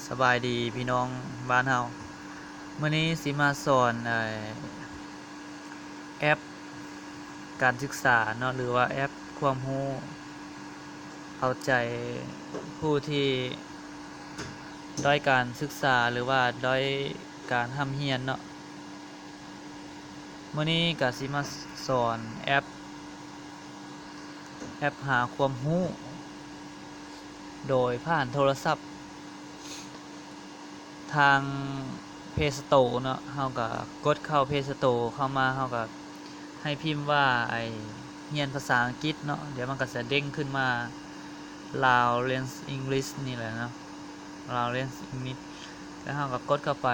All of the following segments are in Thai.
สบายดีพี่น้องบ้านเฮามื้อนี้สิมาสอนแอปการศึกษาเนาะหรือว่าแอปความรู้เข้าใจผู้ที่ด้อยการศึกษาหรือว่าด้อยการร่ำเรียนเนาะมื้อนี้ก็สิมาสอนแอปหาความรู้โดยผ่านโทรศัพท์ทาง Play Store เนาะเฮาก็กดเข้า Play Store เข้ามาเฮาก็ให้พิมพ์ว่าเรียนภาษาอังกฤษเนาะเดี๋ยวมันก็จะเด้งขึ้นมา Lao Learns English นี่แหละเนาะ Lao Learns English แล้วเฮาก็กดเข้าไป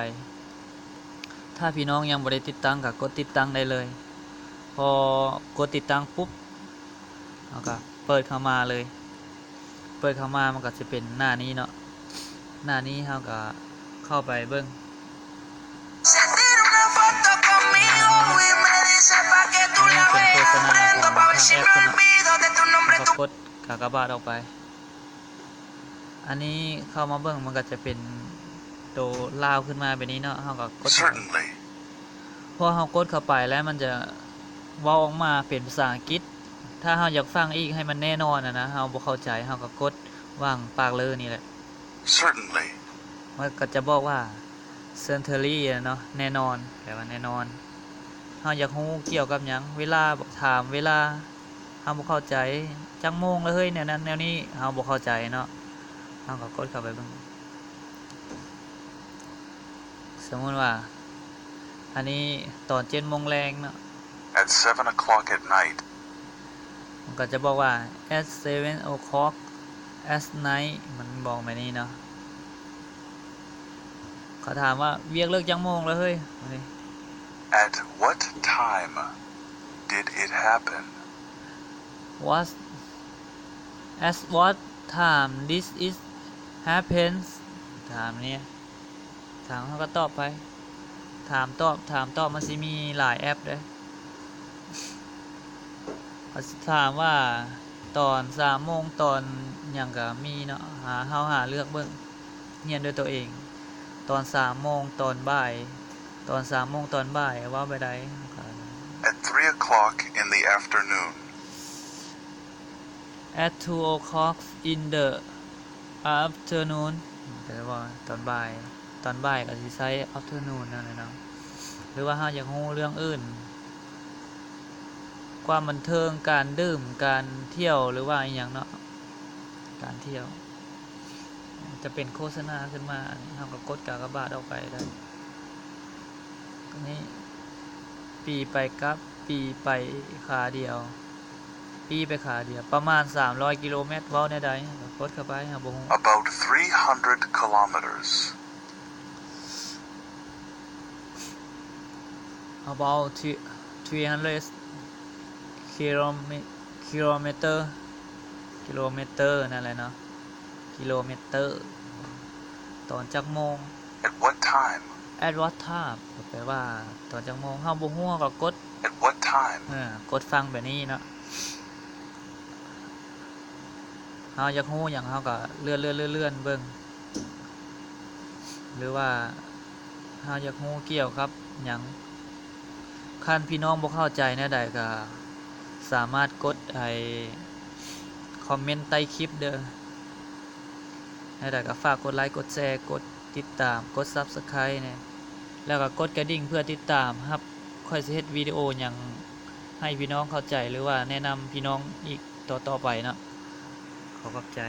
ถ้าพี่น้องยังบ่ได้ติดตั้งก็กดติดตั้งได้เลยพอกดติดตั้งปุ๊บเฮาก็เปิดเข้ามาเลยเปิดเข้ามามันก็จะเป็นหน้านี้เนาะหน้านี้เฮาก็เข้าไปเบิ่งเป็นโฆษณาของทางแอปก็กดกากบาทออกไปอันนี้เข้ามาเบิ่งมันก็จะเป็นโตลาวขึ้นมาแบบนี้เนาะเฮาก็กดพอเฮากดเข้าไปแล้วมันจะเว้าออกมาเป็นภาษาอังกฤษถ้าเฮาอยากฟังอีกให้มันแน่นอนนะเฮาบ่เข้าใจเฮาก็กดวางปากเลยนี่แหละ Certainly มันก็จะบอกว่า certainly เนาะแน่นอนแปลว่าแน่นอนเฮาอยากรู้เกี่ยวกับหยังเวลาบอกถามเวลาเฮาบ่เข้าใจจักโมงแล้วเฮ้ยแนวนั้นแนวนี้เฮาบ่เข้าใจเนาะเฮาก็กดเข้าไปเบิ่งสมมุติว่าอันนี้ตอน 7 โมงแลงเนาะ at 7 o'clock at night มันก็จะบอกว่า at 7 o'clock at night มันบอกแบบนี้เนาะเขาถามว่าเวียกเลิกจักโมงแล้วเฮ้ย At what time did it happen what at what time this is happens ถามเนี่ยถามเขาก็ตอบไปถามตอบมันสิมีหลายแอปเลยเขาถามว่าตอน 3 โมงตอนหยังก็มีเนาะหาเลือกเบิ่งเรียนด้วยตัวเองตอน 3 โมงตอนบ่ายตอน 3 โมงตอนบ่ายว่าไปได้ at 3 o'clock in the afternoon at 2 o'clock in the afternoon แปลว่าตอนบ่ายก็สิใช้ afternoon นั่นแหละเนาะหรือว่าเฮาอยากรู้เรื่องอื่นความบันเทิงการดื่มการเที่ยวหรือว่าอีหยังเนาะการเที่ยวจะเป็นโฆษณาขึ้นมาเฮาก็กดกากบาทออกไปได้นี้ปีไปกับปีไปขาเดียวปีไปขาเดียวประมาณ300กิโลเมตรเว้าแนวใดกดเข้าไปเฮาบ่ฮู้ about 300 kilometers about 300 kilometer นั่นแหละเนาะกิโลเมตรตอนจักโมง at what time at what time แปลว่าตอนจักโมงเฮาบ่ฮู้ก็กด at what time กดฟังแบบนี้เนาะเฮาอยากฮู้หยังเฮาก็เลื่อนเบิ่งหรือว่าเฮาอยากฮู้เกี่ยวกับหยังคันพี่น้องบ่เข้าใจแนวใดก็สามารถกดคอมเมนต์ใต้คลิปเด้อแนวใดก็ฝากกดไลค์กดแชร์กดติดตามกด Subscribe เนี่ยแล้วก็กดกระดิ่งเพื่อติดตามครับค่อยสิเฮ็ดวิดีโอหยังให้พี่น้องเข้าใจหรือว่าแนะนำพี่น้องอีกต่อไปเนาะขอบใจ